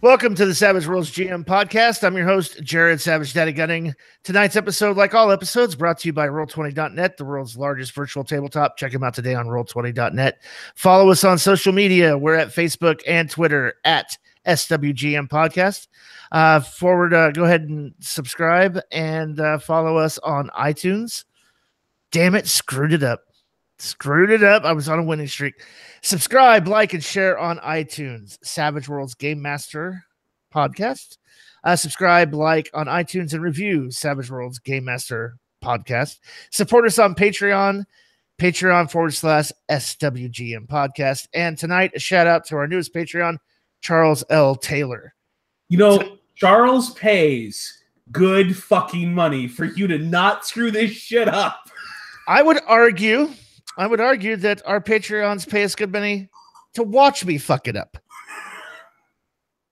Welcome to the Savage Worlds GM podcast. I'm your host, Jared Savage Daddy Gunning. Tonight's episode, like all episodes, brought to you by Roll20.net, the world's largest virtual tabletop. Check them out today on Roll20.net. Follow us on social media. We're at Facebook and Twitter at SWGM Podcast. Go ahead and subscribe and follow us on iTunes. Damn it, screwed it up. I was on a winning streak. Subscribe, like, and share on iTunes. Savage Worlds Game Master Podcast. Subscribe, like on iTunes, and review Savage Worlds Game Master Podcast. Support us on Patreon, Patreon.com/SWGM Podcast. And tonight, a shout out to our newest Patreon, Charles L. Taylor. You know, Charles pays good fucking money for you to not screw this shit up. I would argue that our Patreons pay us good money to watch me fuck it up.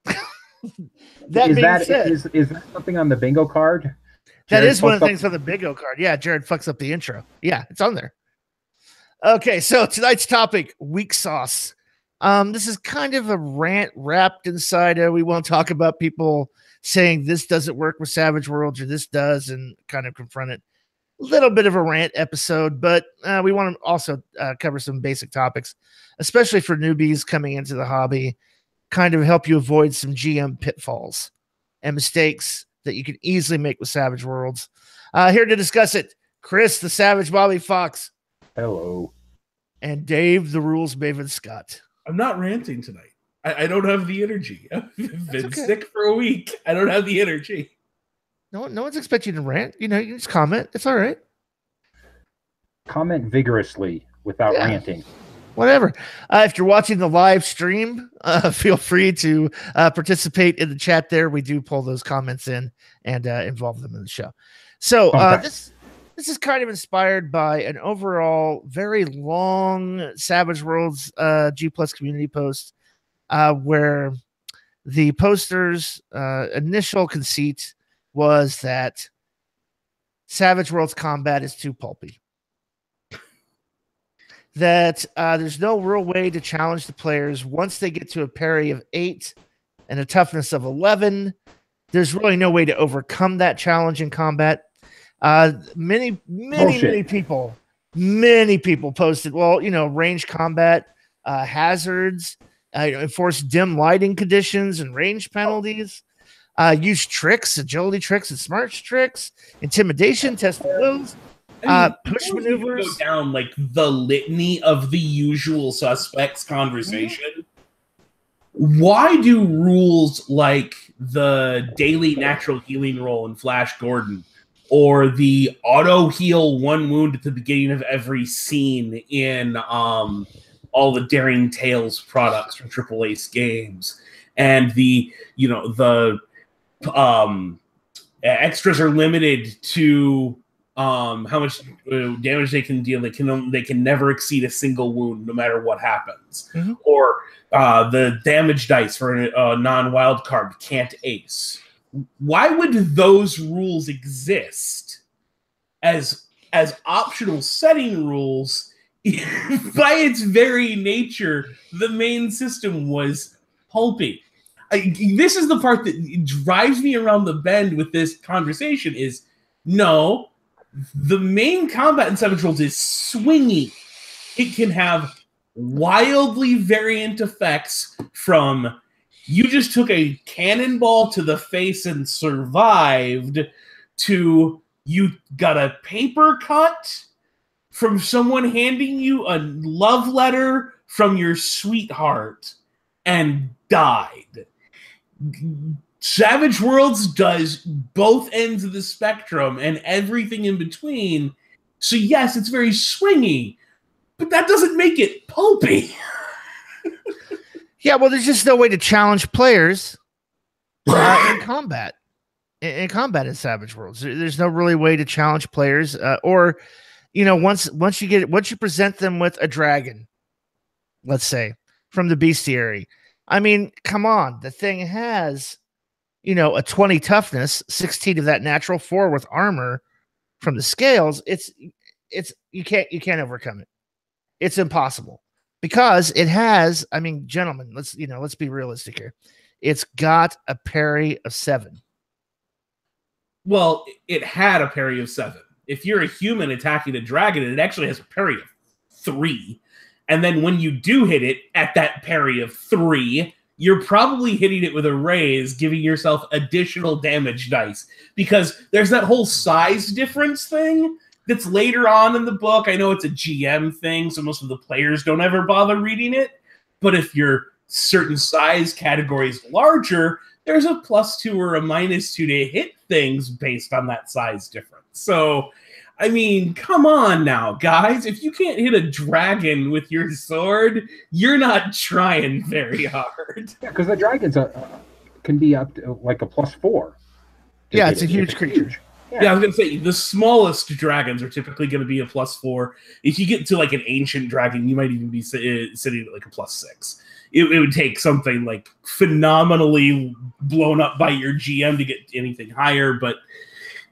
Is that something on the bingo card? That is one of the things on the bingo card. Yeah, Jared fucks up the intro. Yeah, it's on there. Okay, so tonight's topic, weak sauce. This is kind of a rant wrapped inside we won't talk about people saying this doesn't work with Savage Worlds or this does and kind of confront it. Little bit of a rant episode, but we want to also cover some basic topics, especially for newbies coming into the hobby, kind of help you avoid some GM pitfalls and mistakes that you can easily make with Savage Worlds. Here to discuss it, Chris, the Savage Bobby Fox. Hello. And Dave, the Rules Maven Scott. I'm not ranting tonight. I don't have the energy. I've been sick for a week. I don't have the energy. No one's expecting you to rant. You can just comment. It's all right. Comment vigorously without ranting. Whatever. If you're watching the live stream, feel free to participate in the chat there. We do pull those comments in and involve them in the show. So this is kind of inspired by an overall very long Savage Worlds G Plus community post where the poster's initial conceit was that Savage Worlds combat is too pulpy. That there's no real way to challenge the players once they get to a parry of 8 and a toughness of 11. There's really no way to overcome that challenge in combat. Many people posted, range combat, hazards, enforce dim lighting conditions and range penalties. Use tricks, agility tricks, and smart tricks, intimidation, test wills, push maneuvers. Go down like the litany of the usual suspects conversation. Mm-hmm. Why do rules like the daily natural healing roll in Flash Gordon, or the auto heal one wound at the beginning of every scene in all the Daring Tales products from Triple Ace Games, and the extras are limited to how much damage they can deal. They can never exceed a single wound, no matter what happens. Mm-hmm. Or the damage dice for a non-wild card can't ace. Why would those rules exist as optional setting rules? By its very nature, the main system was pulpy. This is the part that drives me around the bend with this conversation is, no, the main combat in Savage Worlds is swingy. It can have wildly variant effects from you just took a cannonball to the face and survived to you got a paper cut from someone handing you a love letter from your sweetheart and died. Savage Worlds does both ends of the spectrum and everything in between. So yes, it's very swingy, but that doesn't make it pulpy. Yeah, well, there's just no way to challenge players in combat. In combat in Savage Worlds, there's no really way to challenge players, or once you present them with a dragon, let's say from the bestiary. I mean, come on. The thing has, a 20 toughness, 16 of that natural, 4 with armor from the scales. You can't overcome it. It's impossible because it has, gentlemen, let's be realistic here. It's got a parry of 7. Well, it had a parry of 7. If you're a human attacking a dragon, it actually has a parry of 3. And then when you do hit it at that parry of 3, you're probably hitting it with a raise, giving yourself additional damage dice. Because there's that whole size difference thing that's later on in the book. I know it's a GM thing, so most of the players don't ever bother reading it. But if your certain size categories larger, there's a +2 or a -2 to hit things based on that size difference. So, I mean, come on now, guys. If you can't hit a dragon with your sword, you're not trying very hard. Yeah, because the dragons can be up to like a +4. Yeah, it's a huge creature. Yeah, I was going to say, the smallest dragons are typically going to be a +4. If you get to like an ancient dragon, you might even be sitting at like a +6. It would take something like phenomenally blown up by your GM to get anything higher, but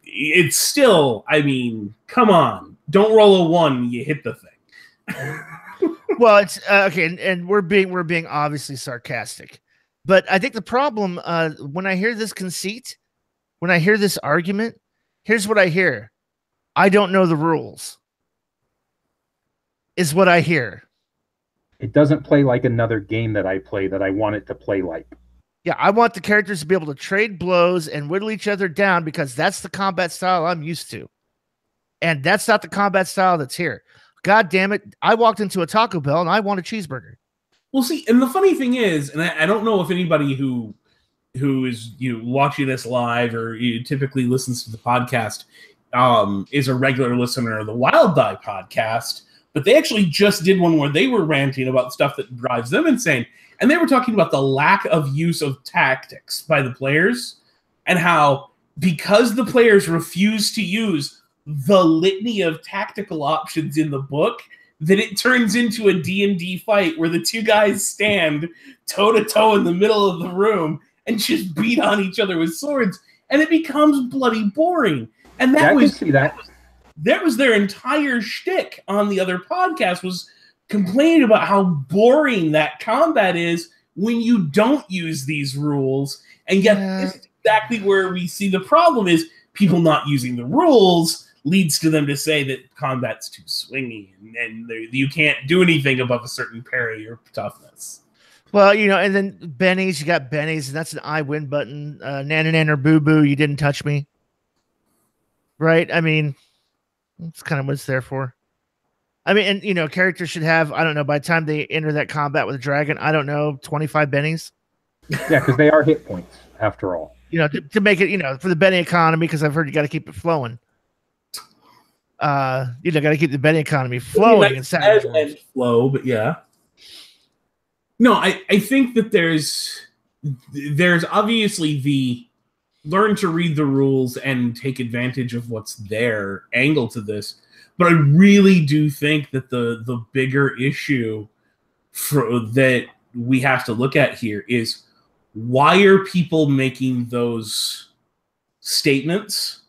it's still, I mean, come on. Don't roll a 1, you hit the thing. Well, it's okay, and we're being obviously sarcastic. But I think the problem, when I hear this conceit, when I hear this argument, here's what I hear. I don't know the rules. Is what I hear. It doesn't play like another game that I play that I want it to play like. Yeah, I want the characters to be able to trade blows and whittle each other down because that's the combat style I'm used to. And that's not the combat style that's here. God damn it. I walked into a Taco Bell and I want a cheeseburger. Well, see, and the funny thing is, and I don't know if anybody who is watching this live or typically listens to the podcast is a regular listener of the Wild Die podcast, but they actually just did one where they were ranting about stuff that drives them insane. And they were talking about the lack of use of tactics by the players and how because the players refuse to use the litany of tactical options in the book, that it turns into a D&D fight where the two guys stand toe-to-toe in the middle of the room and just beat on each other with swords, and it becomes bloody boring. And that was their entire shtick on the other podcast, was complaining about how boring that combat is when you don't use these rules. And yet this is exactly where we see the problem is people not using the rules leads to them to say that combat's too swingy and you can't do anything above a certain parry or toughness. Well, and then bennies, you got bennies, and that's an I win button. Nana Nana Boo Boo, you didn't touch me. Right? I mean, that's kind of what it's there for. I mean, and, characters should have, I don't know, by the time they enter that combat with a dragon, I don't know, 25 bennies. Yeah, because they are hit points, after all. To make it, for the Benny economy, because I've heard you got to keep it flowing. Got to keep the Benny economy flowing. And flow, but yeah. No, I think that there's obviously the learn to read the rules and take advantage of what's there angle to this. But I really do think that the bigger issue that we have to look at here is, why are people making those statements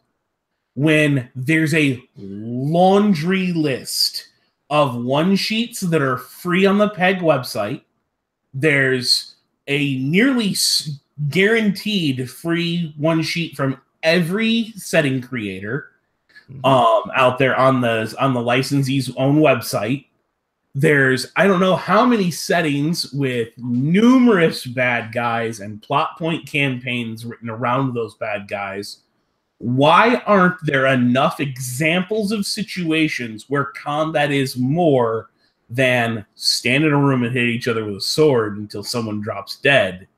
when there's a laundry list of one-sheets that are free on the PEG website? There's a nearly guaranteed free one-sheet from every setting creator out there on the licensee's own website. There's, I don't know how many settings with numerous bad guys and plot point campaigns written around those bad guys. Why aren't there enough examples of situations where combat is more than stand in a room and hit each other with a sword until someone drops dead,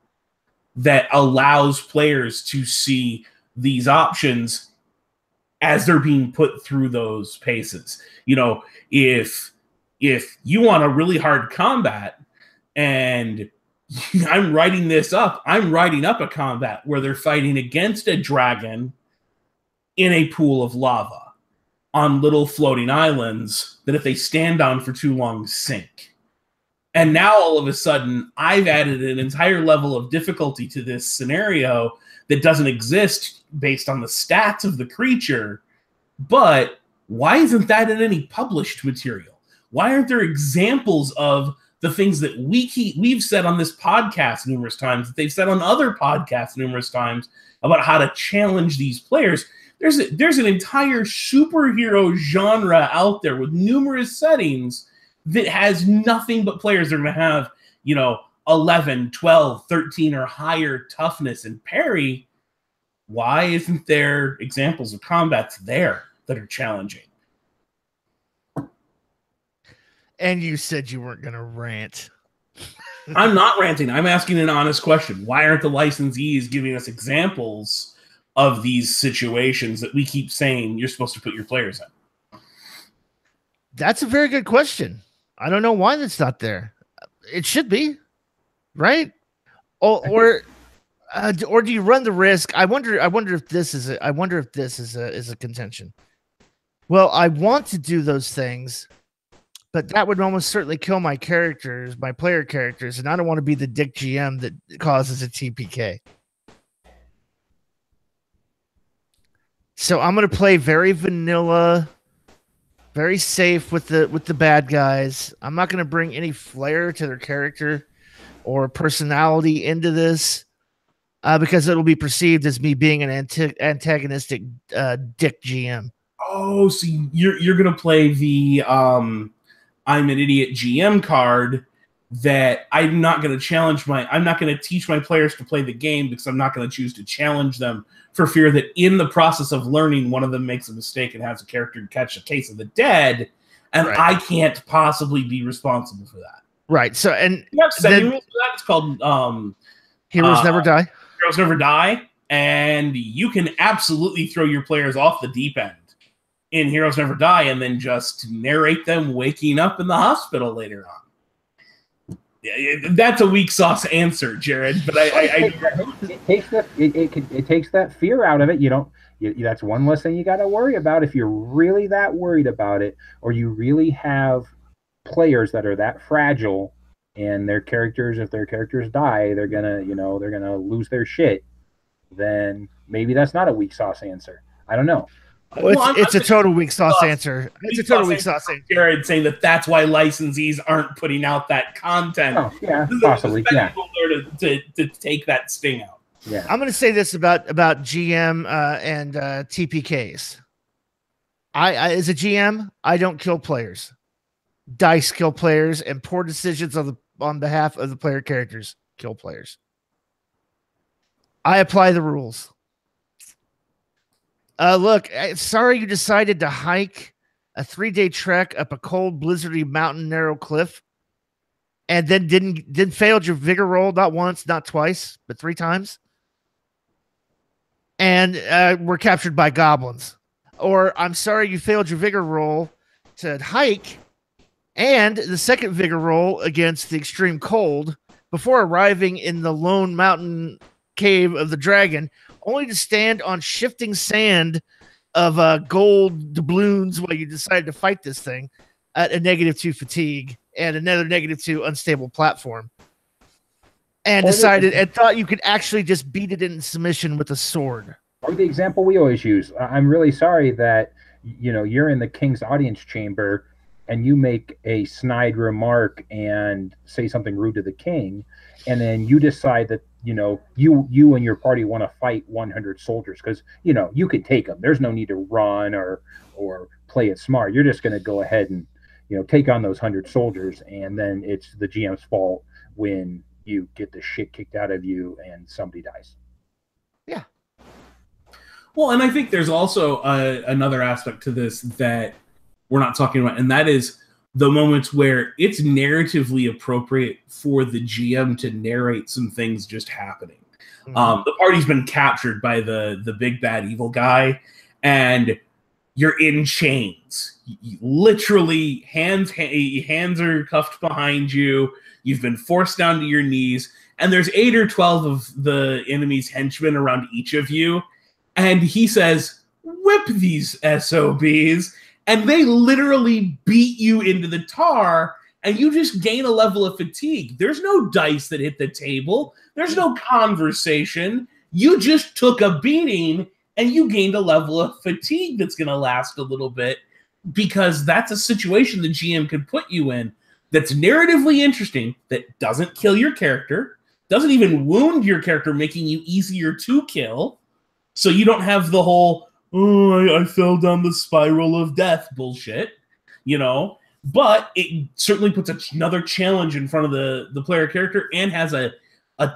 that allows players to see these options as they're being put through those paces? If you want a really hard combat and I'm writing up a combat where they're fighting against a dragon in a pool of lava on little floating islands that if they stand on for too long, sink. And now all of a sudden I've added an entire level of difficulty to this scenario that doesn't exist based on the stats of the creature. But why isn't that in any published material? Why aren't there examples of the things that we've said on this podcast numerous times, that they've said on other podcasts numerous times about how to challenge these players. There's an entire superhero genre out there with numerous settings that has nothing but players that are going to have, 11, 12, 13 or higher toughness and parry. Why isn't there examples of combats there that are challenging? And you said you weren't going to rant. I'm not ranting. I'm asking an honest question. Why aren't the licensees giving us examples of these situations that we keep saying you're supposed to put your players in? That's a very good question. I don't know why that's not there. It should be, right? Or do you run the risk? I wonder if this is a contention. Well, I want to do those things, but that would almost certainly kill my characters, my player characters, and I don't want to be the dick GM that causes a TPK. So I'm going to play very vanilla, very safe with the bad guys. I'm not going to bring any flair to their character or personality into this because it'll be perceived as me being an antagonistic dick GM. Oh, so you're going to play the I'm an idiot GM card that I'm not going to teach my players to play the game because I'm not going to choose to challenge them for fear that in the process of learning, one of them makes a mistake and has a character catch a case of the dead, and right. I can't possibly be responsible for that. Right. So, and you have setting rules for that. It's called Heroes Never Die. Heroes Never Die, and you can absolutely throw your players off the deep end in Heroes Never Die, and then just narrate them waking up in the hospital later on. That's a weak sauce answer, Jared. But it takes that fear out of it. That's one less thing you got to worry about if you're really that worried about it, or you really have players that are that fragile, and if their characters die, they're gonna lose their shit. Then maybe that's not a weak sauce answer. I don't know. Well, it's a total weak sauce answer. It's a total weak sauce answer. Jared saying that's why licensees aren't putting out that content. Oh, yeah, possibly. Yeah. To take that sting out. Yeah. I'm going to say this about GM and TPKs. I as a GM, I don't kill players. Dice kill players, and poor decisions on behalf of the player characters kill players. I apply the rules. Look, sorry you decided to hike a 3-day trek up a cold, blizzardy mountain, narrow cliff, and then didn't failed your vigor roll not once, not twice, but 3 times, and were captured by goblins. Or I'm sorry you failed your vigor roll to hike, and the second vigor roll against the extreme cold before arriving in the lone mountain cave of the dragon, only to stand on shifting sand of gold doubloons while you decided to fight this thing at a -2 fatigue and another -2 unstable platform. And decided and thought you could actually just beat it in submission with a sword. Or the example we always use. I'm really sorry that you're in the king's audience chamber and you make a snide remark and say something rude to the king, and then you decide that you and your party want to fight 100 soldiers because you could take them. There's no need to run or play it smart. You're just going to go ahead and take on those 100 soldiers, and then it's the GM's fault when you get the shit kicked out of you and somebody dies. Yeah. Well, and I think there's also another aspect to this that we're not talking about, and that is the moments where it's narratively appropriate for the GM to narrate some things just happening. Mm-hmm. The party's been captured by the big bad evil guy, and you're in chains. Literally, hands are cuffed behind you. You've been forced down to your knees, and there's 8 or 12 of the enemy's henchmen around each of you, and he says, "Whip these SOBs." And they literally beat you into the tar, and you just gain a level of fatigue. There's no dice that hit the table. There's no conversation. You just took a beating, and you gained a level of fatigue that's going to last a little bit, because that's a situation the GM could put you in. that's narratively interesting, that doesn't kill your character, doesn't even wound your character, making you easier to kill, so you don't have the whole, oh, I fell down the spiral of death bullshit, you know? But it certainly puts another challenge in front of the player character and has a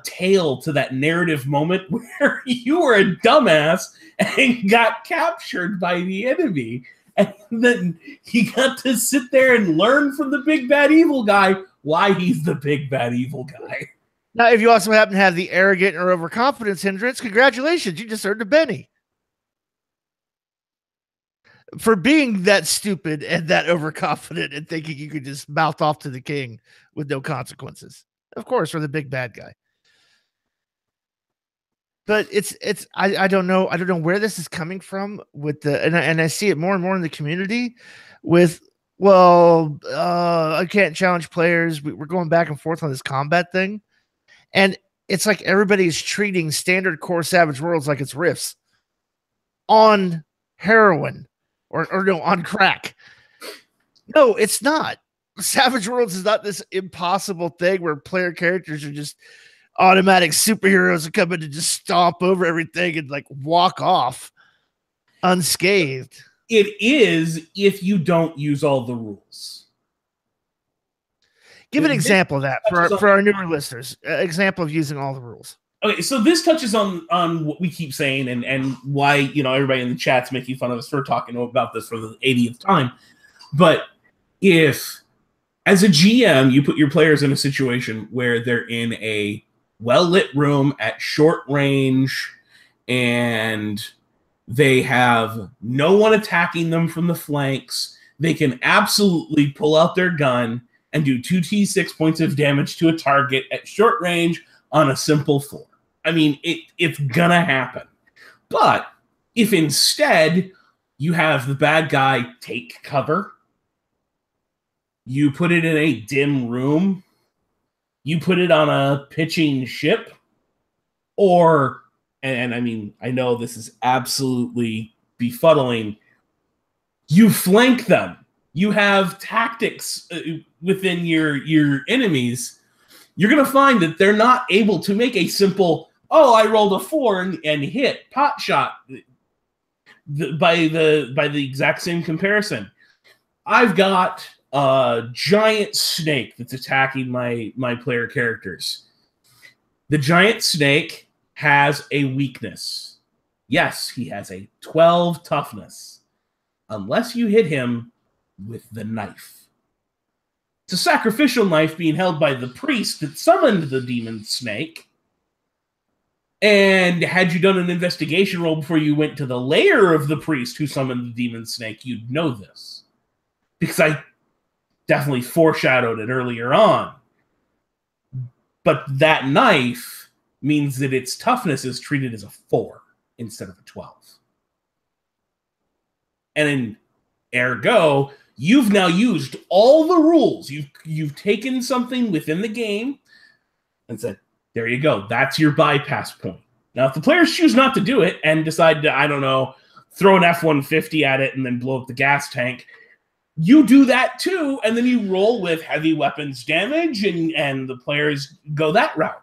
tail to that narrative moment where you were a dumbass and got captured by the enemy. And then he got to sit there and learn from the big bad evil guy why he's the big bad evil guy. Now, if you also happen to have the arrogant or overconfidence hindrance, congratulations, you just earned a Benny. For being that stupid and that overconfident and thinking you could just mouth off to the king with no consequences. Of course, for the big bad guy. But I don't know where this is coming from with and I see it more and more in the community with, well, I can't challenge players. We're going back and forth on this combat thing. And it's like everybody's treating standard core Savage Worlds like it's Rifts on heroin or no, on crack. No, it's not. Savage Worlds is not this impossible thing where player characters are just automatic superheroes that come in to just stomp over everything and like walk off unscathed. It is if you don't use all the rules. Give an example of that for our newer listeners. Example of using all the rules. Okay, so this touches on what we keep saying and why, you know, everybody in the chat's making fun of us for talking about this for the 80th time. But if, as a GM, you put your players in a situation where they're in a well-lit room at short range and they have no one attacking them from the flanks, they can absolutely pull out their gun and do 2d6 points of damage to a target at short range on a simple 4. I mean, it's gonna happen. But if instead you have the bad guy take cover, you put it in a dim room, you put it on a pitching ship, or, and I mean, I know this is absolutely befuddling, you flank them. You have tactics within your enemies. You're going to find that they're not able to make a simple, oh, I rolled a 4 and hit, pot shot, by the exact same comparison. I've got a giant snake that's attacking my player characters. The giant snake has a weakness. Yes, he has a 12 toughness. Unless you hit him with the knife. It's a sacrificial knife being held by the priest that summoned the demon snake. And had you done an investigation roll before you went to the lair of the priest who summoned the demon snake, you'd know this. Because I definitely foreshadowed it earlier on. But that knife means that its toughness is treated as a 4 instead of a 12. And in ergo, you've now used all the rules. You've taken something within the game and said, there you go. That's your bypass point. Now, if the players choose not to do it and decide to, I don't know, throw an F-150 at it and then blow up the gas tank, you do that too, and then you roll with heavy weapons damage and the players go that route.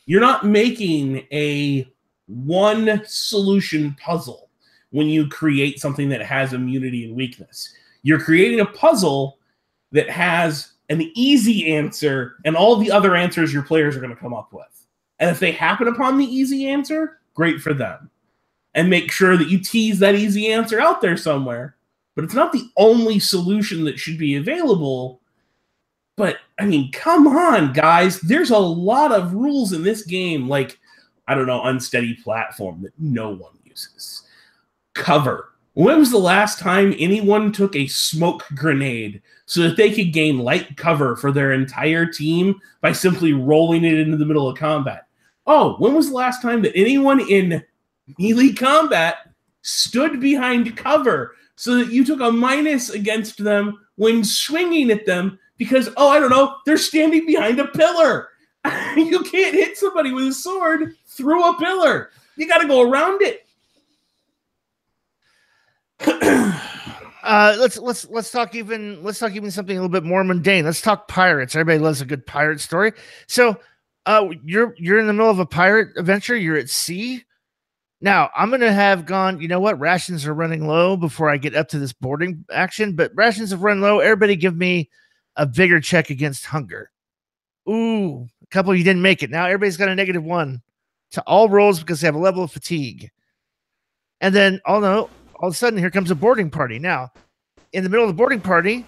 You're not making a one solution puzzle when you create something that has immunity and weakness. You're creating a puzzle that has an easy answer and all the other answers your players are going to come up with. And if they happen upon the easy answer, great for them. And make sure that you tease that easy answer out there somewhere. But it's not the only solution that should be available. But, I mean, come on, guys. There's a lot of rules in this game, like, I don't know, unsteady platform that no one uses. Cover. When was the last time anyone took a smoke grenade so that they could gain light cover for their entire team by simply rolling it into the middle of combat? Oh, when was the last time that anyone in melee combat stood behind cover so that you took a minus against them when swinging at them because, oh, I don't know, they're standing behind a pillar? You can't hit somebody with a sword through a pillar. You got to go around it. Let's talk even something a little bit more mundane. Let's talk pirates. Everybody loves a good pirate story. So, you're in the middle of a pirate adventure. You're at sea. Now, I'm gonna have gone. You know what? Rations are running low before I get up to this boarding action. But rations have run low. Everybody, give me a vigor check against hunger. Ooh, a couple of you didn't make it. Now everybody's got a -1 to all rolls because they have a level of fatigue. And then, oh no, all of a sudden, here comes a boarding party. Now, in the middle of the boarding party,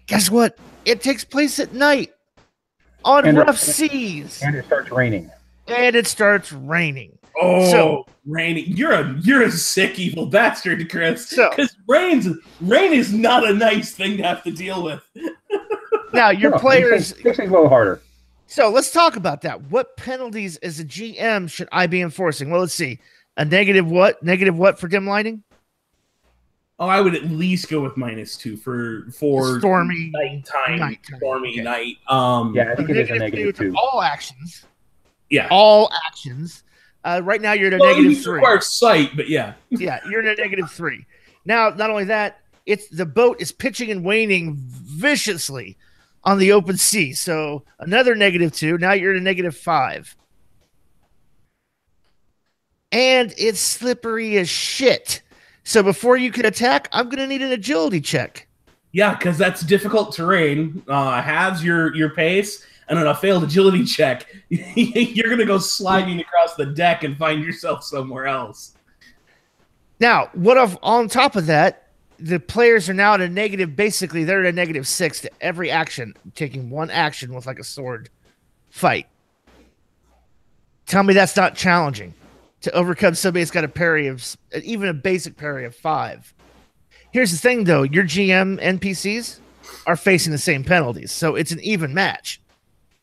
guess what? It takes place at night on rough seas. And it starts raining. Oh, so, raining! You're a sick evil bastard, Chris. Because rain is not a nice thing to have to deal with. Now your players makes things a little harder. So let's talk about that. What penalties as a GM should I be enforcing? Well, let's see. A negative what? Negative what for dim lighting? Oh, I would at least go with -2 for stormy nighttime. Stormy night. Yeah, I think it is a -2. All actions. Yeah. All actions. Right now you're at a -3. Requires sight, but yeah. Yeah, you're in a -3. Now, not only that, the boat is pitching and waning viciously on the open sea. So another -2. Now you're at a -5. And it's slippery as shit. So before you can attack, I'm going to need an agility check. Yeah, because that's difficult terrain. Halves your pace, and on a failed agility check, you're going to go sliding across the deck and find yourself somewhere else. Now, on top of that, the players are now at a negative. Basically, they're at a -6 to every action, taking one action with like a sword fight. Tell me that's not challenging to overcome somebody that's got a parry of even a basic parry of 5. Here's the thing, though. Your GM NPCs are facing the same penalties, so it's an even match.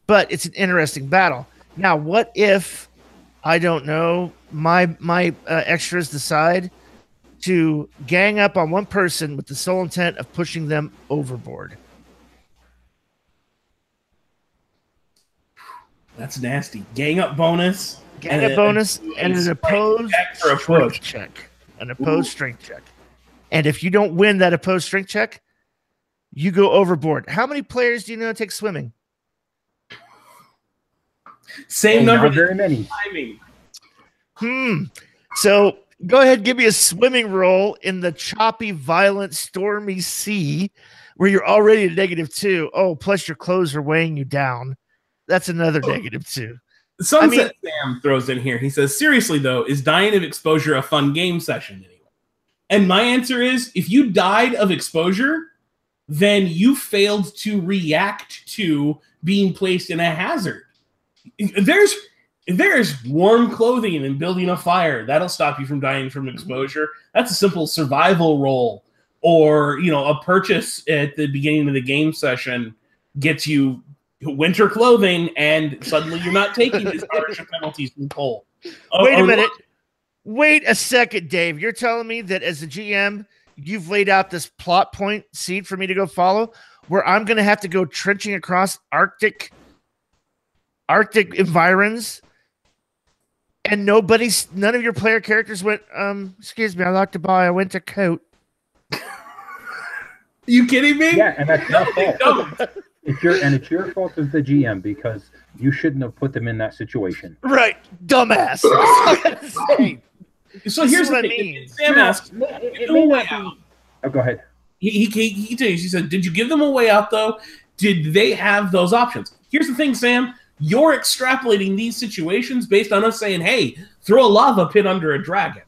But it's an interesting battle. Now, what if, I don't know, my extras decide to gang up on one person with the sole intent of pushing them overboard? That's nasty. Gang up bonus. Gang up bonus and an opposed strength check. An opposed strength check. And if you don't win that opposed strength check, you go overboard. How many players do you know take swimming? Same number. Not very many. So go ahead, give me a swimming roll in the choppy, violent, stormy sea where you're already at -2. Oh, plus your clothes are weighing you down. That's another -2. Sunset Sam throws in here. He says, seriously, though, is dying of exposure a fun game session anyway? And my answer is, if you died of exposure, then you failed to react to being placed in a hazard. There's warm clothing and building a fire. That'll stop you from dying from exposure. That's a simple survival roll. Or, a purchase at the beginning of the game session gets you winter clothing, and suddenly you're not taking these harsh penalties from cold. Wait a minute. Wait a second, Dave. You're telling me that as a GM, you've laid out this plot point seed for me to go follow, where I'm going to have to go trenching across Arctic environs, and none of your player characters went, excuse me, I'd like to buy a winter coat. You kidding me? Yeah, and that's your fault. It's your fault as the GM because you shouldn't have put them in that situation. Right, dumbass. So here's what I mean. Sam asks, Oh, go ahead. He said, did you give them a way out, though? Did they have those options? Here's the thing, Sam. You're extrapolating these situations based on us saying, hey, throw a lava pit under a dragon.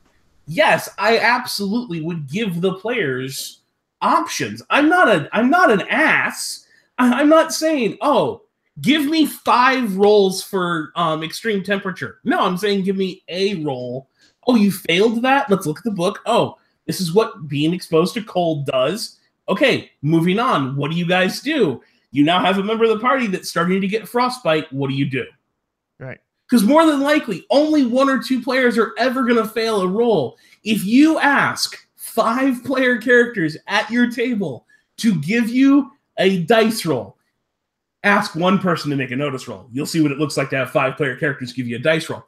Yes, I absolutely would give the players options. I'm not an ass. I'm not saying, oh, give me 5 rolls for extreme temperature. No, I'm saying give me a roll. Oh, you failed that? Let's look at the book. Oh, this is what being exposed to cold does. Okay, moving on. What do you guys do? You now have a member of the party that's starting to get frostbite. What do you do? Right. Because more than likely, only 1 or 2 players are ever going to fail a roll. If you ask 5 player characters at your table to give you a dice roll, ask one person to make a notice roll. You'll see what it looks like to have 5 player characters give you a dice roll.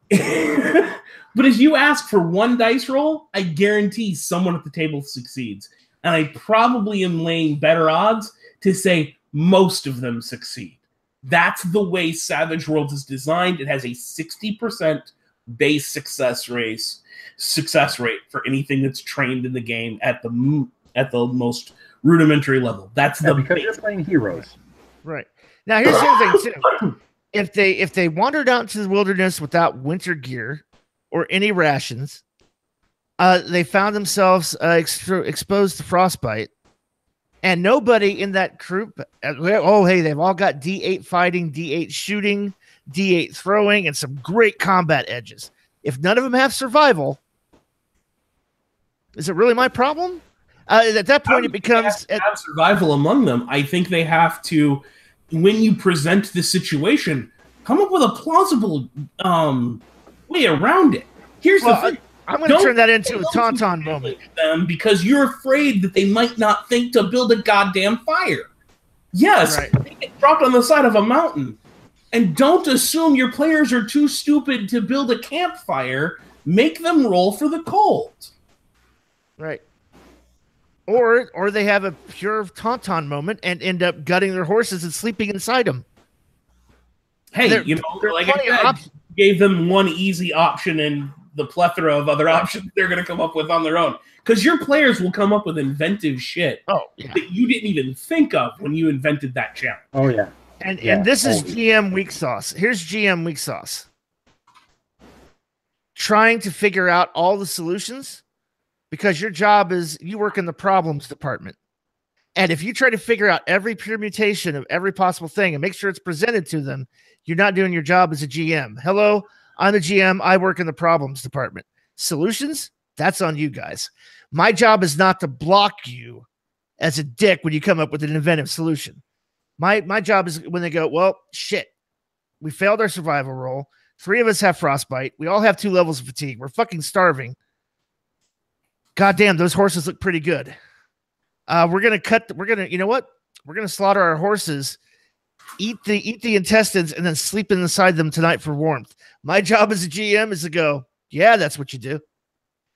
But if you ask for one dice roll, I guarantee someone at the table succeeds. And I probably am laying better odds to say most of them succeed. That's the way Savage Worlds is designed. It has a 60% base success rate for anything that's trained in the game at the most rudimentary level. That's because you're playing heroes. Right. Now here's the other thing too. If they wandered out into the wilderness without winter gear or any rations, they found themselves exposed to frostbite, and nobody in that group. They've all got D8 fighting, D8 shooting, D8 throwing, and some great combat edges. If none of them have survival, is it really my problem? At that point, it becomes have survival among them. I think they have to, when you present the situation, come up with a plausible way around it. Here's the thing. I'm going to turn that into a tauntaun moment. Them because you're afraid that they might not think to build a goddamn fire. Yes, they get dropped on the side of a mountain. And don't assume your players are too stupid to build a campfire. Make them roll for the cold. Right. Or they have a pure tauntaun moment and end up gutting their horses and sleeping inside them. Hey, like I said, gave them one easy option and the plethora of other options they're going to come up with on their own. Because your players will come up with inventive shit that you didn't even think of when you invented that challenge. Oh, yeah. And this is GM weak sauce. Here's GM weak sauce. Trying to figure out all the solutions, because your job is you work in the problems department. And if you try to figure out every permutation of every possible thing and make sure it's presented to them, you're not doing your job as a GM. Hello, I'm a GM. I work in the problems department. Solutions, that's on you guys. My job is not to block you as a dick when you come up with an inventive solution. My job is when they go, well, shit, we failed our survival roll. 3 of us have frostbite. We all have 2 levels of fatigue. We're fucking starving. Goddamn, those horses look pretty good. We're going to slaughter our horses, eat the intestines, and then sleep inside them tonight for warmth. My job as a GM is to go, yeah, that's what you do.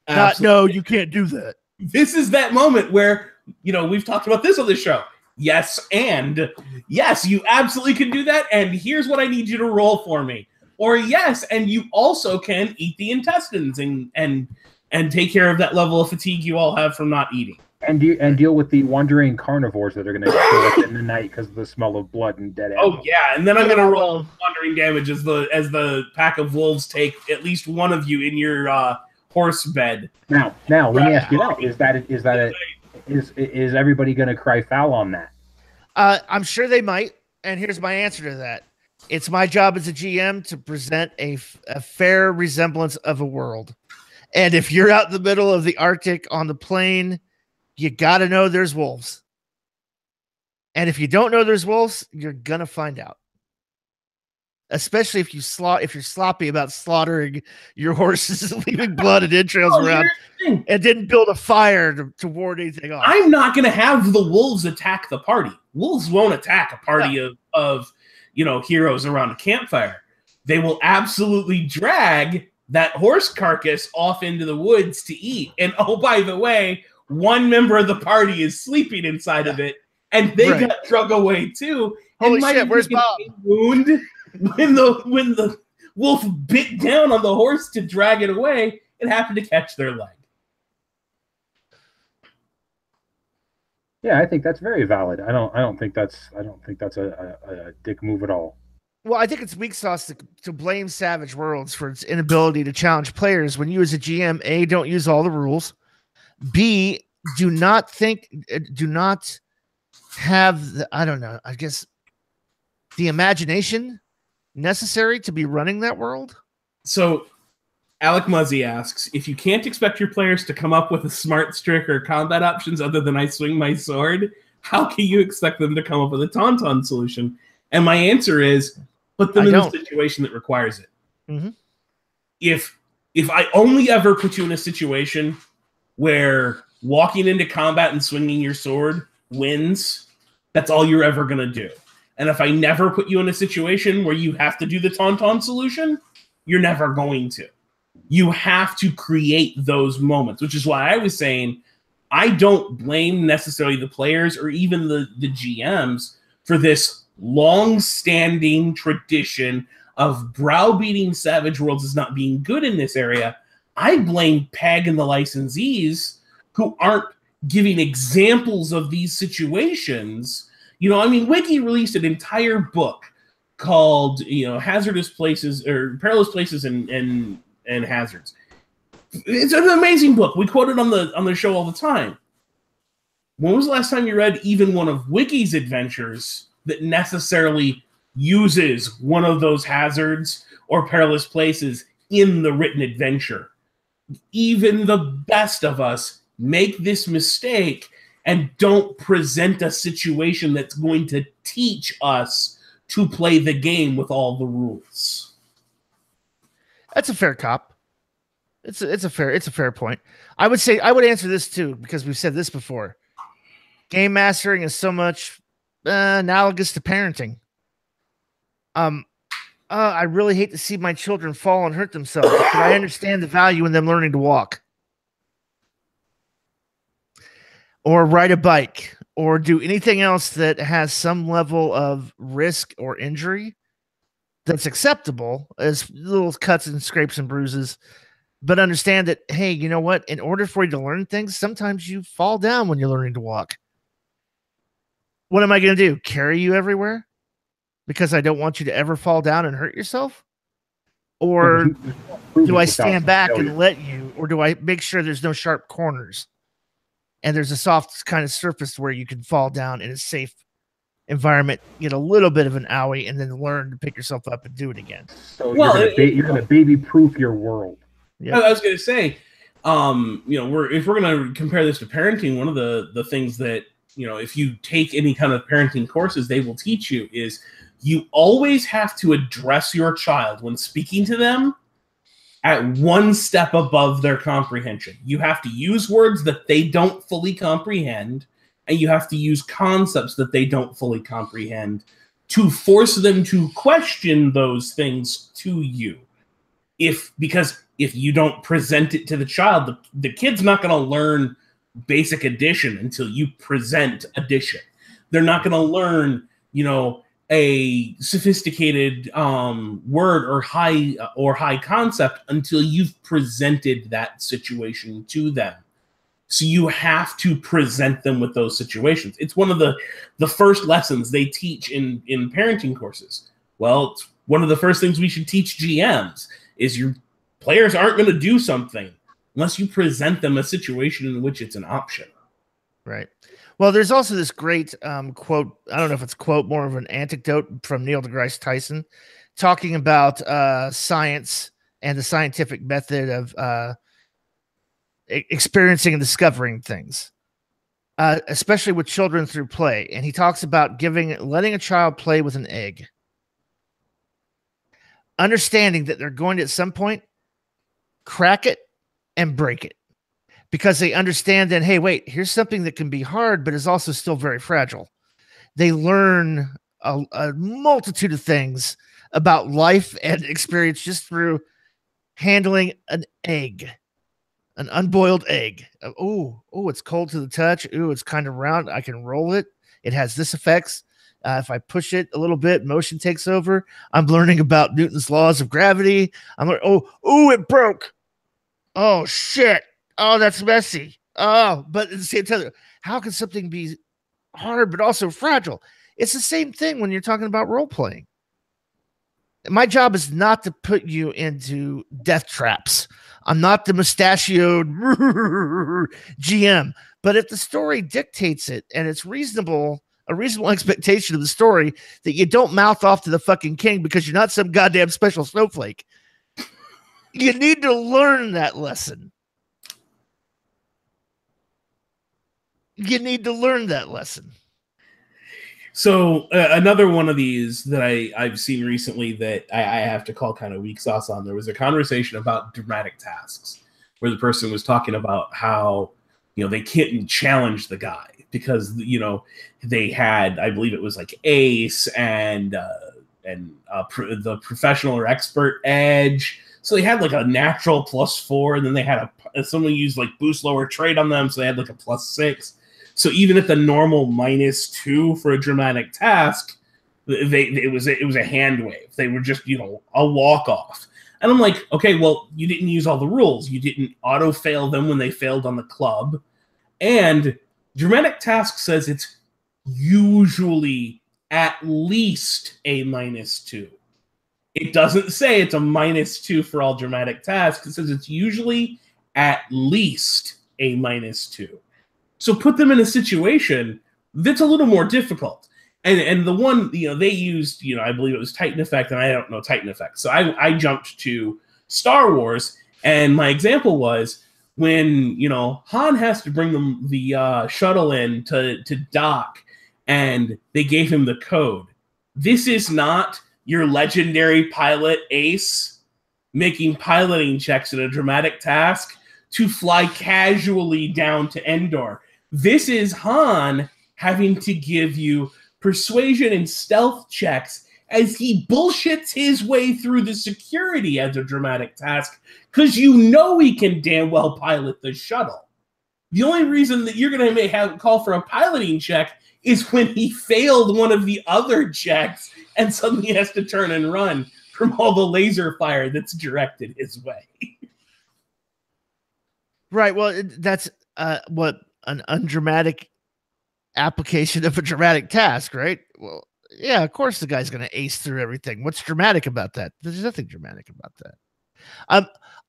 Not, no, you can't do that. This is that moment where, we've talked about this on the show. Yes, and yes, you absolutely can do that. And here's what I need you to roll for me. Or yes, and you also can eat the intestines and take care of that level of fatigue you all have from not eating. And deal with the wandering carnivores that are going to kill us in the night because of the smell of blood and dead animals. Oh yeah, and then I'm going to roll wandering damage as the pack of wolves take at least one of you in your horse bed. Now let me ask you that: is everybody going to cry foul on that? I'm sure they might, and here's my answer to that. It's my job as a GM to present a fair resemblance of a world. And if you're out in the middle of the Arctic on the plain, you got to know there's wolves. And if you don't know there's wolves, you're going to find out. Especially if you're sloppy about slaughtering your horses, leaving blood and entrails around, and didn't build a fire to ward anything off. I'm not going to have the wolves attack the party. Wolves won't attack a party of heroes around a campfire. They will absolutely drag that horse carcass off into the woods to eat. And oh, by the way, one member of the party is sleeping inside of it, and they got drug away too. Holy shit! Where's Bob? Wound when the wolf bit down on the horse to drag it away, it happened to catch their leg. Yeah, I think that's very valid. I don't think that's a dick move at all. Well, I think it's weak sauce to blame Savage Worlds for its inability to challenge players when you as a GM, A, don't use all the rules, B, do not have the imagination necessary to be running that world. So Alec Muzzy asks, if you can't expect your players to come up with a smart trick or combat options other than I swing my sword, how can you expect them to come up with a tauntaun solution? And my answer is, put them in a situation that requires it. Mm-hmm. If I only ever put you in a situation where walking into combat and swinging your sword wins, that's all you're ever going to do. And if I never put you in a situation where you have to do the tauntaun solution, you're never going to. You have to create those moments, which is why I was saying I don't blame necessarily the players or even the GMs for this long-standing tradition of browbeating Savage Worlds as not being good in this area. I blame PEG and the licensees who aren't giving examples of these situations. You know, I mean, Wiki released an entire book called, you know, Hazardous Places or Perilous Places and Hazards. It's an amazing book. We quote it on the show all the time. When was the last time you read even one of Wiki's adventures that necessarily uses one of those hazards or perilous places in the written adventure? Even the best of us make this mistake and don't present a situation that's going to teach us to play the game with all the rules. That's a fair cop. It's a fair point. I would say I would answer this too, because we've said this before. Game mastering is so much analogous to parenting. I really hate to see my children fall and hurt themselves, but I understand the value in them learning to walk or ride a bike or do anything else that has some level of risk or injury that's acceptable as little cuts and scrapes and bruises. But understand that, hey, you know what? In order for you to learn things, sometimes you fall down when you're learning to walk. What am I going to do? Carry you everywhere? Because I don't want you to ever fall down and hurt yourself? Or do I stand back and let you? Or do I make sure there's no sharp corners and there's a soft kind of surface where you can fall down in a safe environment, get a little bit of an owie, and then learn to pick yourself up and do it again? So you're going to baby-proof your world. Yep. I was going to say, you know, if we're going to compare this to parenting, one of the things that, you know, if you take any kind of parenting courses, they will teach you is you always have to address your child when speaking to them at one step above their comprehension. You have to use words that they don't fully comprehend, and you have to use concepts that they don't fully comprehend to force them to question those things to you. Because if you don't present it to the child, the kid's not going to learn basic addition until you present addition. They're not going to learn, you know, a sophisticated word or high concept until you've presented that situation to them. So you have to present them with those situations. It's one of the first lessons they teach in parenting courses. Well, it's one of the first things we should teach GMs is your players aren't going to do something unless you present them a situation in which it's an option. Right. Well, there's also this great quote. I don't know if it's a quote, more of an anecdote from Neil deGrasse Tyson talking about science and the scientific method of experiencing and discovering things, especially with children through play. And he talks about letting a child play with an egg, understanding that they're going to at some point crack it and break it, because they understand that, hey, wait, here's something that can be hard, but is also still very fragile. They learn a multitude of things about life and experience just through handling an egg, an unboiled egg. Oh, it's cold to the touch. Oh, it's kind of round. I can roll it. It has this effects. If I push it a little bit, motion takes over. I'm learning about Newton's laws of gravity. I'm like, oh, it broke. Oh, shit. Oh, that's messy. Oh, but at the same time, how can something be hard but also fragile? It's the same thing when you're talking about role playing. My job is not to put you into death traps. I'm not the mustachioed GM. But if the story dictates it and it's a reasonable expectation of the story, that you don't mouth off to the fucking king because you're not some goddamn special snowflake. You need to learn that lesson. You need to learn that lesson. So another one of these that I've seen recently that I have to call kind of weak sauce on, there was a conversation about dramatic tasks where the person was talking about how, you know, they couldn't challenge the guy because, you know, they had, I believe it was like Ace and the professional or expert edge. So they had like a natural +4, and then they had someone used like boost lower trait on them, so they had like a +6. So even at the normal -2 for a dramatic task, it was a hand wave. They were just a walk off. And I'm like, okay, well, you didn't use all the rules. You didn't auto fail them when they failed on the club, and dramatic task says it's usually at least a -2. It doesn't say it's a -2 for all dramatic tasks. It says it's usually at least a -2. So put them in a situation that's a little more difficult. And the one, they used, I believe it was Titan Effect, and I don't know Titan Effect. So I jumped to Star Wars, and my example was when, Han has to bring the shuttle in to dock, and they gave him the code. This is not your legendary pilot Ace making piloting checks in a dramatic task to fly casually down to Endor. This is Han having to give you persuasion and stealth checks as he bullshits his way through the security as a dramatic task, because he can damn well pilot the shuttle. The only reason that you're going to call for a piloting check is when he failed one of the other checks and suddenly has to turn and run from all the laser fire that's directed his way. Right. Well, that's what an undramatic application of a dramatic task, right? Well, yeah, of course the guy's going to ace through everything. What's dramatic about that? There's nothing dramatic about that.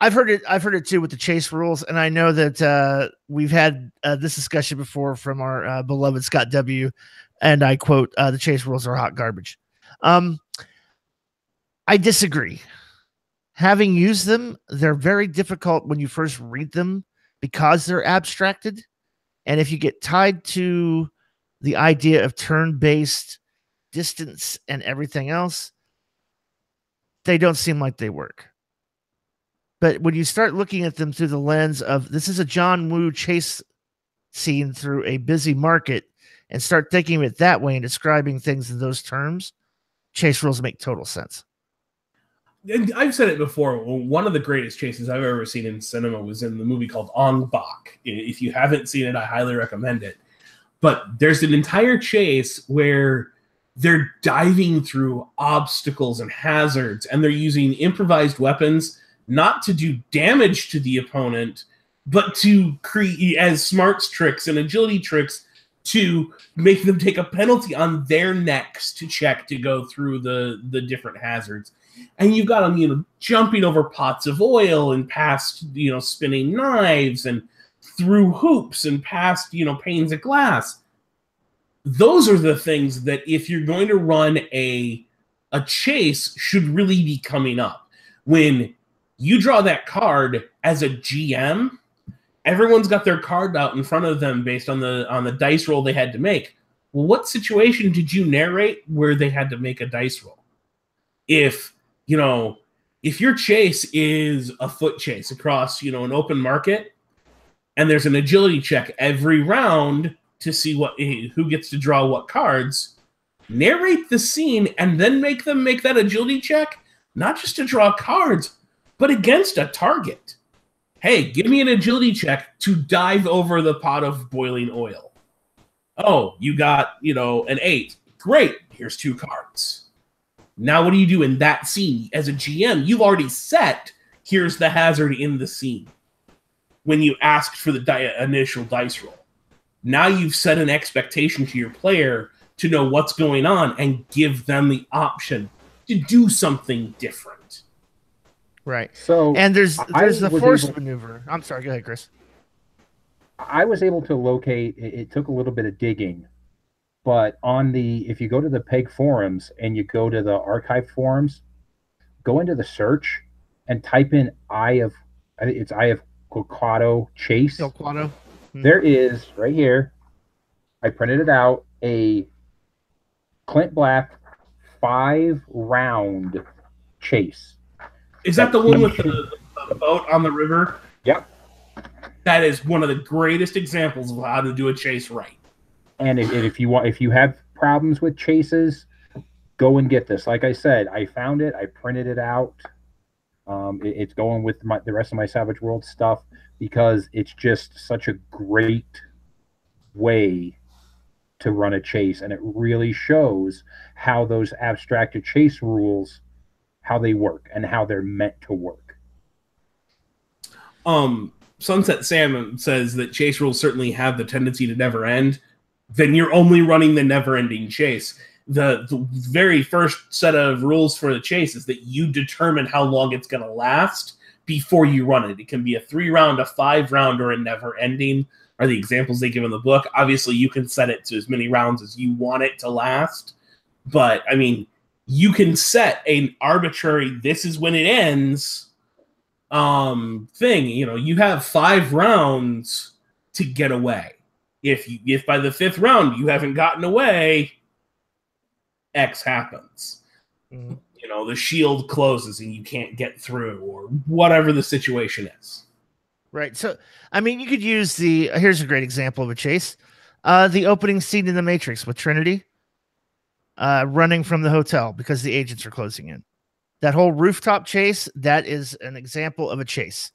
I've heard it too with the chase rules, and I know that we've had this discussion before from our beloved Scott W. And I quote, "The chase rules are hot garbage." I disagree. Having used them, they're very difficult when you first read them because they're abstracted, and if you get tied to the idea of turn-based distance and everything else, they don't seem like they work. But when you start looking at them through the lens of this is a John Woo chase scene through a busy market and start thinking of it that way and describing things in those terms, chase rules make total sense. And I've said it before. One of the greatest chases I've ever seen in cinema was in the movie called Ong Bak. If you haven't seen it, I highly recommend it. But there's an entire chase where they're diving through obstacles and hazards, and they're using improvised weapons not to do damage to the opponent, but to create as smarts tricks and agility tricks to make them take a penalty on their next check to go through the different hazards. And you've got them, jumping over pots of oil and past, spinning knives and through hoops and past, panes of glass. Those are the things that if you're going to run a chase should really be coming up. When you draw that card as a GM, everyone's got their card out in front of them based on the dice roll they had to make. Well, what situation did you narrate where they had to make a dice roll? If your chase is a foot chase across, an open market, and there's an agility check every round to see who gets to draw what cards, narrate the scene and then make them make that agility check, not just to draw cards, but against a target. Hey, give me an agility check to dive over the pot of boiling oil. Oh, you got, an 8. Great. Here's 2 cards. Now what do you do in that scene? As a GM, you've already set, here's the hazard in the scene. When you asked for the initial dice roll. Now you've set an expectation to your player to know what's going on and give them the option to do something different. Right. So and there's the force maneuver. I'm sorry. Go ahead, Chris. I was able to locate. It took a little bit of digging, but if you go to the PEG forums and you go to the archive forums, go into the search and type in Eye of Quado Chase. El Quado. There is right here. I printed it out. A Clint Black 5-round chase. Is that the one with the boat on the river? Yep. That is one of the greatest examples of how to do a chase right. And if you have problems with chases, go and get this. Like I said, I found it. I printed it out. It's going with the rest of my Savage World stuff because it's just such a great way to run a chase, and it really shows how those abstracted chase rules, how they work and how they're meant to work. Sunset Sam says that chase rules certainly have the tendency to never end. Then you're only running the never-ending chase. The very first set of rules for the chase is that you determine how long it's going to last before you run it. It can be a 3-round, a 5-round, or a never-ending are the examples they give in the book. Obviously, you can set it to as many rounds as you want it to last. But, I mean, you can set an arbitrary, this is when it ends thing. You know, you have 5 rounds to get away. If by the 5th round you haven't gotten away, X happens. Mm-hmm. You know, the shield closes and you can't get through, or whatever the situation is. Right. So, I mean, you could use here's a great example of a chase. The opening scene in The Matrix with Trinity running from the hotel because the agents are closing in. That whole rooftop chase, that is an example of a chase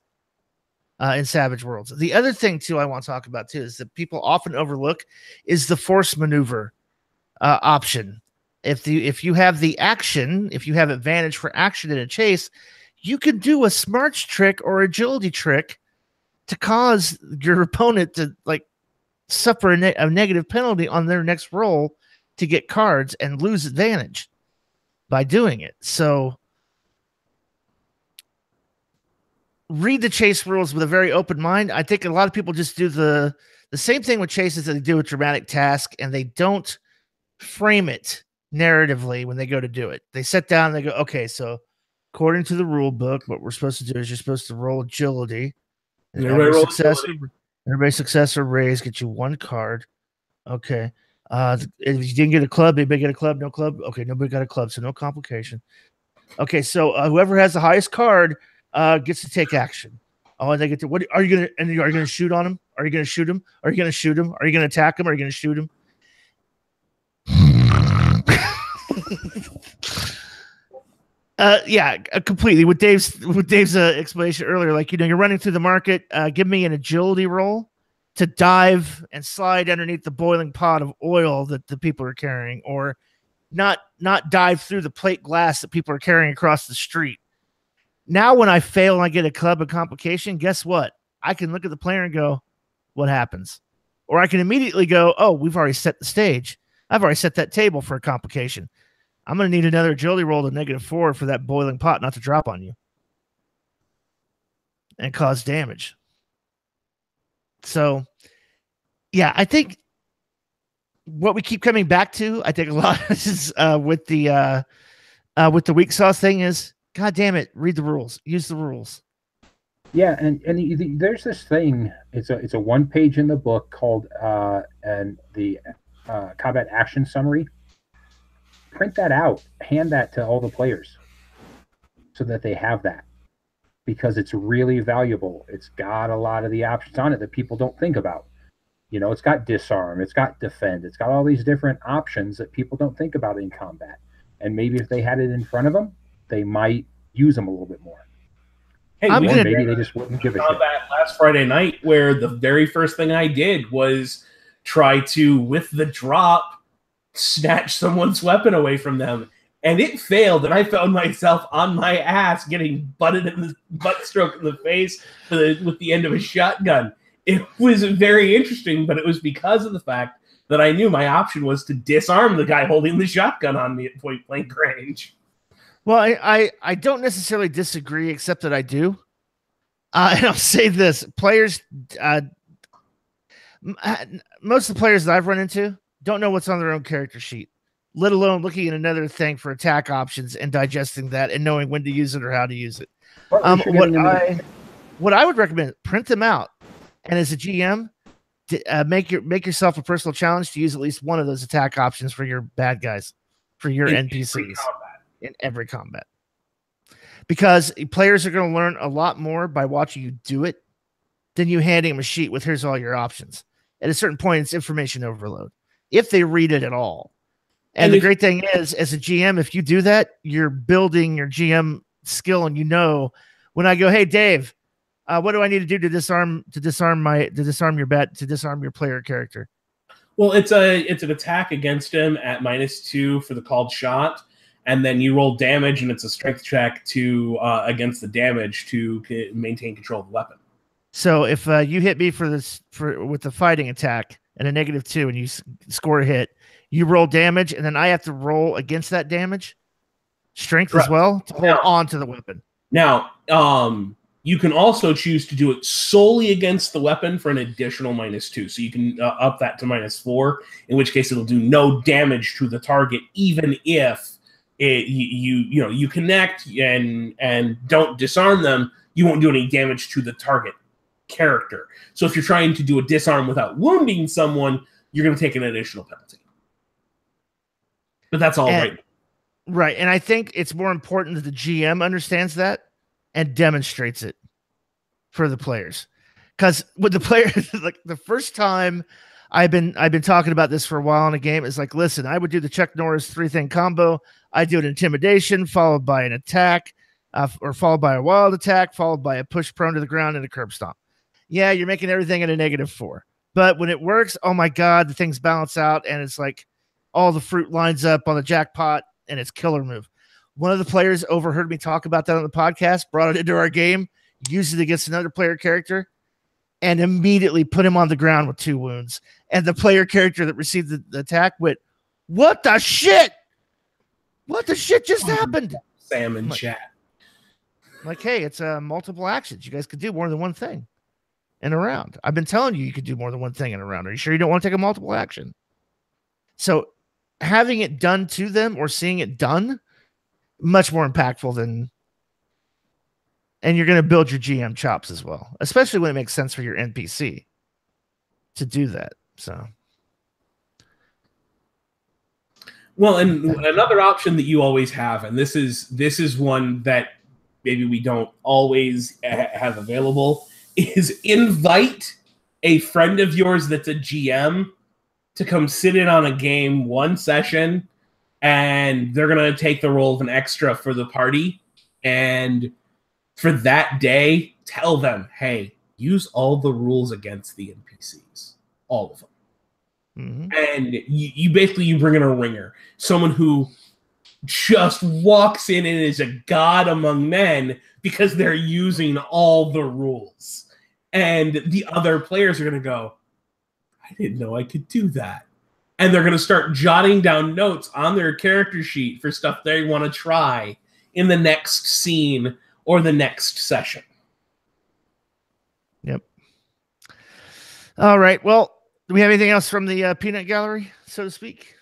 in Savage Worlds. The other thing, too, I want to talk about, too, is that people often overlook is the force maneuver option. If you have the action, if you have advantage for action in a chase, you can do a smarts trick or agility trick to cause your opponent to suffer a negative penalty on their next roll to get cards and lose advantage by doing it. So read the chase rules with a very open mind. I think a lot of people just do the same thing with chases that they do with dramatic task, and they don't frame it narratively when they go to do it. They sit down and they go, okay, so according to the rule book, what we're supposed to do is you're supposed to roll agility. And every success or raise gets you 1 card. Okay. If you didn't get a club, anybody get a club? No club? Okay, nobody got a club, so no complication. Okay, so whoever has the highest card gets to take action. Oh, and they get to, what are you gonna shoot on him? Are you gonna shoot him? Are you gonna shoot him? Are you gonna attack him? Are you gonna shoot him? Completely with Dave's explanation earlier. You're running through the market. Give me an agility roll to dive and slide underneath the boiling pot of oil that the people are carrying, or not dive through the plate glass that people are carrying across the street. Now, when I fail and I get a club of complication, guess what? I can look at the player and go, what happens? Or I can immediately go, oh, we've already set the stage. I've already set that table for a complication. I'm going to need another agility roll to -4 for that boiling pot not to drop on you and cause damage. So, yeah, I think what we keep coming back to, I think a lot is with the weak sauce thing is, God damn it, read the rules, use the rules. Yeah, and there's this thing. It's a 1 page in the book called the combat action summary. Print that out, hand that to all the players so that they have that, because it's really valuable. It's got a lot of the options on it that people don't think about. You know, it's got disarm, it's got defend, it's got all these different options that people don't think about in combat. And maybe if they had it in front of them, they might use them a little bit more. Hey, maybe they just wouldn't give a shit. Last Friday night, where the very first thing I did was try to, with the drop, snatch someone's weapon away from them, and it failed, and I found myself on my ass getting butted in the butt stroke in the face with the end of a shotgun. It was very interesting, but it was because of the fact that I knew my option was to disarm the guy holding the shotgun on me at point blank range. Well, I don't necessarily disagree, except that I do. And I'll say this: players, most of the players that I've run into don't know what's on their own character sheet, let alone looking at another thing for attack options and digesting that and knowing when to use it or how to use it. What I would recommend, print them out, and as a GM, make yourself a personal challenge to use at least one of those attack options for your bad guys, for your NPCs in every combat. Because players are going to learn a lot more by watching you do it than you handing them a sheet with here's all your options. At a certain point, it's information overload, if they read it at all. And the great thing is, as a GM, if you do that, you're building your GM skill, and when I go, hey Dave, what do I need to do to disarm your player character? Well, it's an attack against him at -2 for the called shot, and then you roll damage, and it's a strength check to against the damage to maintain control of the weapon. So if you hit me with the fighting attack and a -2, and you score a hit, you roll damage, and then I have to roll against that damage, strength as well, to hold on to the weapon. Now, you can also choose to do it solely against the weapon for an additional -2. So you can up that to -4, in which case it'll do no damage to the target, even if you connect and don't disarm them. You won't do any damage to the target character. So if you're trying to do a disarm without wounding someone, you're going to take an additional penalty. But that's all right. Right, and I think it's more important that the GM understands that and demonstrates it for the players. Because with the players, like the first time I've been talking about this for a while in a game, is like, listen, I would do the Chuck Norris 3-thing combo. I do an intimidation followed by an attack, or followed by a wild attack, followed by a push prone to the ground and a curb stomp. Yeah, you're making everything at a -4. But when it works, oh my God, the things balance out, and it's like all the fruit lines up on the jackpot, and it's killer move. One of the players overheard me talk about that on the podcast, brought it into our game, used it against another player character, and immediately put him on the ground with 2 wounds. And the player character that received the attack went, "What the shit? What the shit just happened?" Sam in chat. Like, hey, it's multiple actions. You guys could do more than one thing in a round. I've been telling you could do more than one thing in a round. Are you sure you don't want to take a multiple action? So having it done to them or seeing it done, much more impactful than, and you're going to build your GM chops as well, especially when it makes sense for your NPC to do that. So, well, and another option that you always have, and this is one that maybe we don't always have available, is invite a friend of yours that's a GM to come sit in on a game one session, and they're going to take the role of an extra for the party. And for that day, tell them, hey, use all the rules against the NPCs. All of them. Mm-hmm. And you basically bring in a ringer. Someone who just walks in and is a god among men because they're using all the rules. And the other players are going to go, I didn't know I could do that. And they're going to start jotting down notes on their character sheet for stuff they want to try in the next scene or the next session. Yep. All right. Well, do we have anything else from the peanut gallery, so to speak?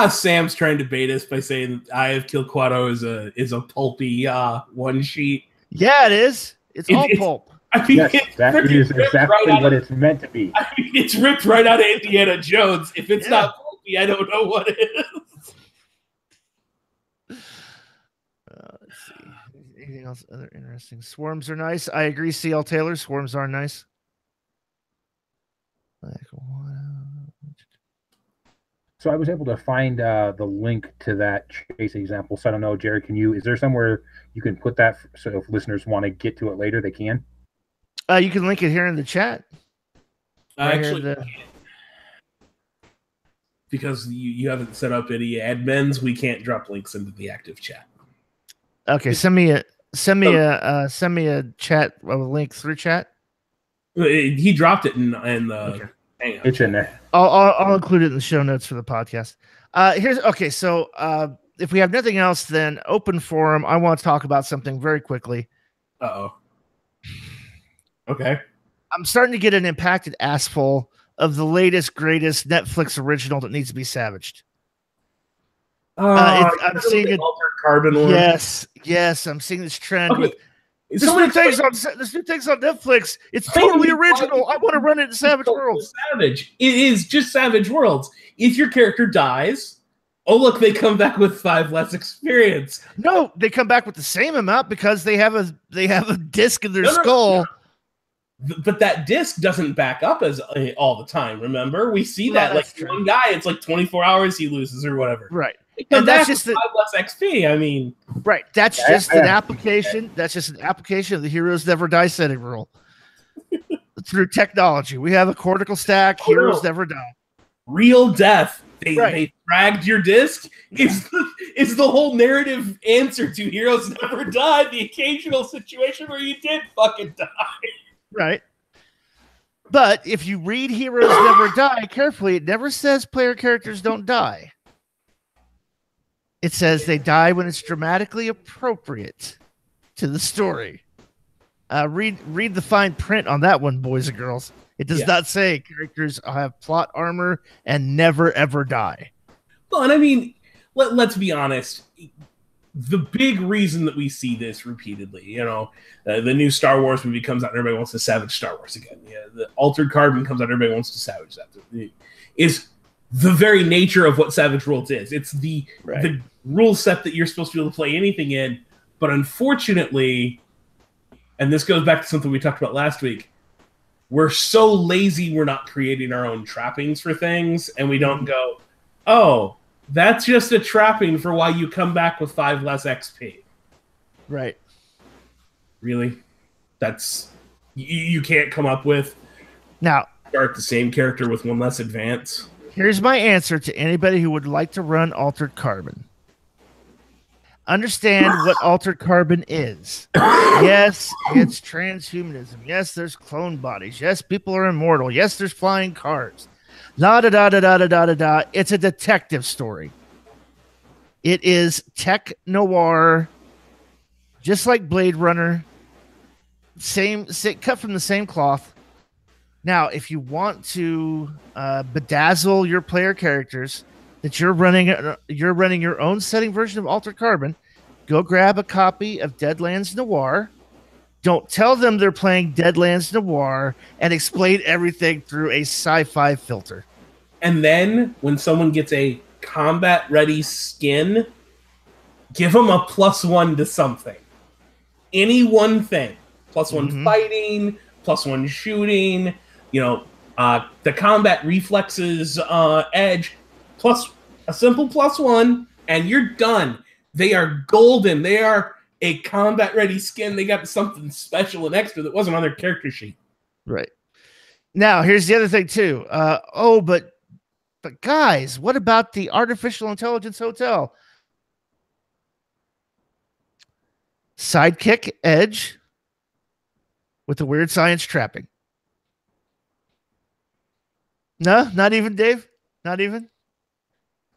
Sam's trying to bait us by saying Eye of Kilquado is a pulpy one sheet. Yeah, it is. It's all pulp. I mean, yes, that is exactly what it's meant to be. I mean, it's ripped right out of Indiana Jones. If it's not pulpy, I don't know what is. Let's see. Anything else other interesting? Swarms are nice. I agree, CL Taylor. Swarms are nice. So I was able to find the link to that chase example. So I don't know, Jared, is there somewhere you can put that so if listeners want to get to it later, they can? You can link it here in the chat. Actually, because you haven't set up any admins, we can't drop links into the active chat. Okay, send me a chat, a link through chat. He dropped it in the. Okay. Hang on. It's in there. I'll include it in the show notes for the podcast. So if we have nothing else, then open forum. I want to talk about something very quickly. Okay. I'm starting to get an impacted ass full of the latest, greatest Netflix original that needs to be savaged. I'm seeing it. Altered Carbon. Yes, I'm seeing this trend with this new things on Netflix. It's totally original. I want to run it in Savage Worlds. Savage. It is just Savage Worlds. If your character dies, oh look, they come back with 5 less experience. No, they come back with the same amount because they have a disc in their skull. But that disc doesn't back up as all the time. Remember, we see that like one guy, it's like 24 hours he loses or whatever. Right. And that's just 5 less XP. I mean, right. That's just an application. That's just an application of the heroes never die setting rule. Through technology, we have a cortical stack. Heroes never die. Real death. They dragged your disc. Is the whole narrative answer to heroes never die? The occasional situation where you did fucking die. Right. But if you read Heroes Never Die carefully, it never says player characters don't die. It says they die when it's dramatically appropriate to the story. Read the fine print on that one, boys and girls. It does not say characters have plot armor and never, ever die. Well, and I mean, let's be honest. The big reason that we see this repeatedly, the new Star Wars movie comes out and everybody wants to savage Star Wars again. Yeah, the Altered Carbon comes out and everybody wants to savage that. Is the very nature of what Savage Worlds is. It's the rule set that you're supposed to be able to play anything in. But unfortunately, and this goes back to something we talked about last week, we're so lazy we're not creating our own trappings for things, and we don't go, oh, that's just a trapping for why you come back with 5 less XP. Right. Really? That's... You can't come up with... Now... Start the same character with 1 less advance? Here's my answer to anybody who would like to run Altered Carbon. Understand what Altered Carbon is. Yes, it's transhumanism. Yes, there's clone bodies. Yes, people are immortal. Yes, there's flying cars. La da da da da da da da da. It's a detective story. It is tech noir, just like Blade Runner. Cut from the same cloth. Now, if you want to bedazzle your player characters, that you're running your own setting version of Altered Carbon, go grab a copy of Deadlands Noir. Don't tell them they're playing Deadlands Noir and explain everything through a sci-fi filter. And then when someone gets a combat-ready skin, give them a +1 to something. Any one thing. +1 fighting, +1 shooting, the combat reflexes edge, plus a simple +1, and you're done. They are golden. They are a combat-ready skin. They got something special and extra that wasn't on their character sheet. Right. Now, here's the other thing, too. But guys, what about the Artificial Intelligence Hotel? Sidekick Edge with the weird science trapping. No, not even, Dave? Not even?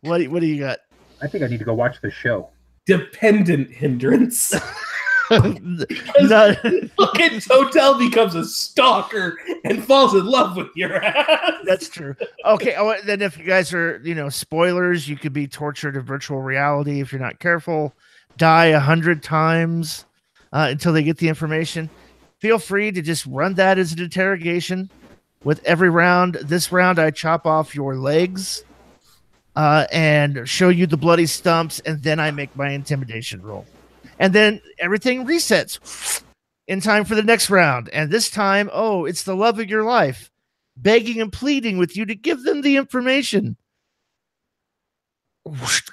What do you got? I think I need to go watch the show. Dependent hindrance. Fucking Hotel becomes a stalker and falls in love with your ass. That's true. Okay, then if you guys are, spoilers, you could be tortured in virtual reality if you're not careful. Die 100 times until they get the information. Feel free to just run that as an interrogation. With every round, this round I chop off your legs and show you the bloody stumps, and then I make my intimidation roll. And then everything resets in time for the next round. And this time, it's the love of your life, begging and pleading with you to give them the information.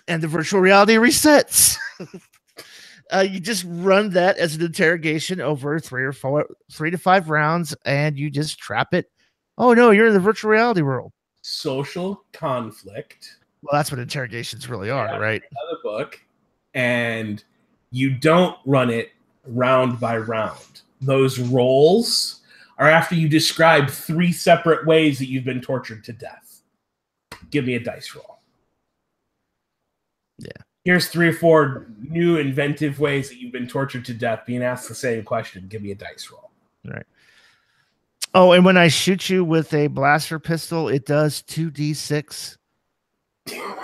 And the virtual reality resets. You just run that as an interrogation over 3 to 5 rounds, and you just trap it. Oh, no, you're in the virtual reality world. Social conflict. Well, that's what interrogations really are, right? Another book. And you don't run it round by round. Those rolls are after you describe 3 separate ways that you've been tortured to death. Give me a dice roll. Yeah. Here's 3 or 4 new inventive ways that you've been tortured to death, being asked the same question. Give me a dice roll. Right. Oh, and when I shoot you with a blaster pistol, it does 2d6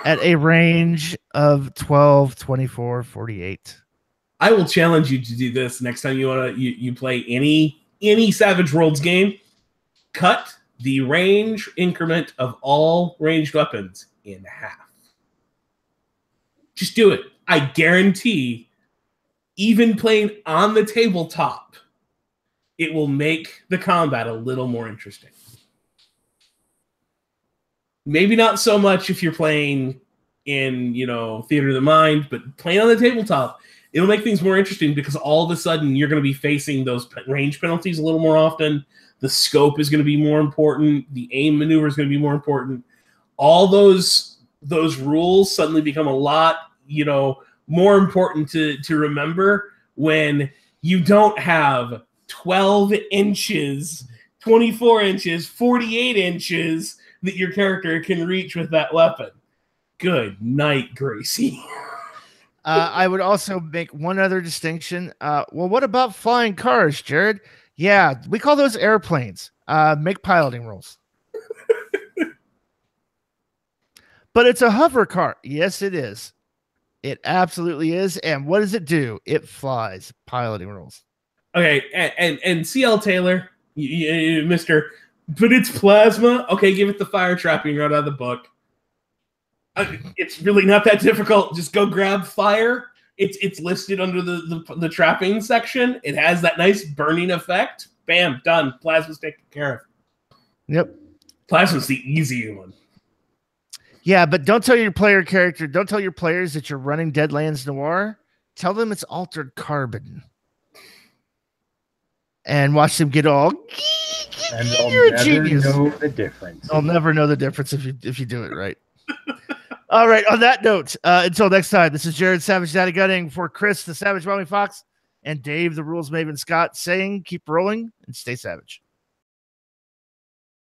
at a range of 12, 24, 48. I will challenge you to do this next time you play any Savage Worlds game. Cut the range increment of all ranged weapons in half. Just do it. I guarantee, even playing on the tabletop, it will make the combat a little more interesting. Maybe not so much if you're playing in, Theater of the Mind, but playing on the tabletop, it'll make things more interesting because all of a sudden you're going to be facing those range penalties a little more often. The scope is going to be more important. The aim maneuver is going to be more important. All those rules suddenly become a lot, more important to remember when you don't have 12 inches, 24 inches, 48 inches that your character can reach with that weapon. Good night, Gracie. I would also make one other distinction. Well, what about flying cars, Jared? Yeah, we call those airplanes. Make piloting rules. But it's a hover car. Yes, it is. It absolutely is. And what does it do? It flies. Piloting rules. Okay, and CL Taylor, Mr. But it's plasma. Okay, give it the fire trapping right out of the book. It's really not that difficult. Just go grab fire. It's listed under the trapping section. It has that nice burning effect. Bam, done. Plasma's taken care of. Yep. Plasma's the easy one. Yeah, but don't tell your players that you're running Deadlands Noir. Tell them it's altered carbon. And watch them get all. And they'll never know the difference. They'll never know the difference if you do it right. All right. On that note, until next time, this is Jared Savage Daddy Gunning for Chris the Savage Wyoming Fox and Dave the Rules Maven Scott saying keep rolling and stay savage.